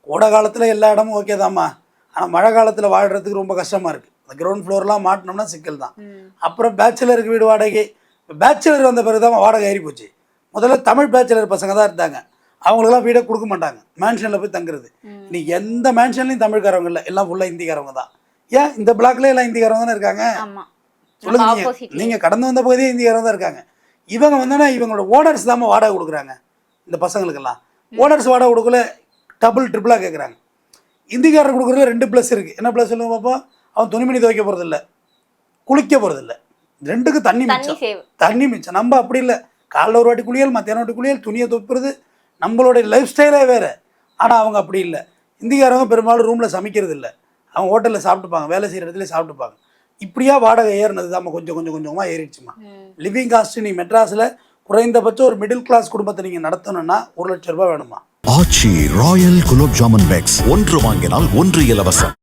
கோடை காலத்தில் எல்லா இடமும் ஓகே தாம்மா, ஆனால் மழை காலத்தில் வாழ்கிறதுக்கு ரொம்ப கஷ்டமாக இருக்குது. அந்த கிரவுண்ட் ஃப்ளோர்லாம் மாட்டினோம்னா சிக்கல் தான். அப்புறம் பேச்சுலருக்கு வீடு வாடகை, பேச்சுலர் வந்த பிறகு தான் வாடகை ஏறி போச்சு. முதல்ல தமிழ் பேச்சுலர் பசங்க தான் இருந்தாங்க, அவங்களுக்குலாம் வீடை கொடுக்க மாட்டாங்க, மேன்ஷனில் போய் தங்குறது. இன்னைக்கு எந்த மேன்ஷன்லையும் தமிழ்காரவங்க இல்லை, எல்லாம் ஃபுல்லாக ஹிந்திக்காரவங்க தான். ஏன் இந்த பிளாக்ல எல்லாம் ஹிந்திக்காரவங்க தானே இருக்காங்க? சொல்லுங்க, நீங்கள் கடந்து வந்த பகுதியே ஹிந்திக்காரவங்க தான் இருக்காங்க. இவங்க வந்தோன்னா இவங்களோட ஓனர்ஸ் தான் வாடகை கொடுக்குறாங்க. இந்த பசங்களுக்கெல்லாம் ஓனர்ஸ் வாடகை கொடுக்கல, டபுள் ட்ரிபிளாக கேட்குறாங்க. ஹிந்திக்காரர் கொடுக்குறதுல 2 ப்ளஸ் இருக்குது. என்ன ப்ளஸ் சொல்லுங்க பார்ப்போம்? அவன் துணிமணி துவைக்க போகிறதில்ல, குளிக்க போகிறதில்ல, 2க்கு தண்ணி மிச்சம். தண்ணி மிச்சம். நம்ம அப்படி இல்லை, காலைல ஒரு வாட்டி குளியல், மத்தியானம் வாட்டி குளியல், துணியை துப்புறது, நம்மளுடைய லைஃப் ஸ்டைலே வேறு. ஆனால் அவங்க அப்படி இல்லை. ஹிந்திக்காரவங்க பெரும்பாலும் ரூமில் சமைக்கிறது இல்லை, அவங்க ஹோட்டலில் சாப்பிட்டுப்பாங்க, வேலை செய்கிற இடத்துல சாப்பிட்டுப்பாங்க. இப்படியா வாடகை ஏறினது தான் கொஞ்சம் கொஞ்சமாக ஏறிடுச்சுமா. லிவிங் காஸ்ட் நீ மெட்ராஸில் குறைந்தபட்சம் ஒரு மிடில் கிளாஸ் குடும்பத்தை நீங்கள் நடத்தணும்னா 1 லட்சம் ரூபாய் வேணுமா? ஆச்சி ராயல் குலோப் ஜாமுன் பேக்ஸ் 1 வாங்கினால் 1 இலவசம்.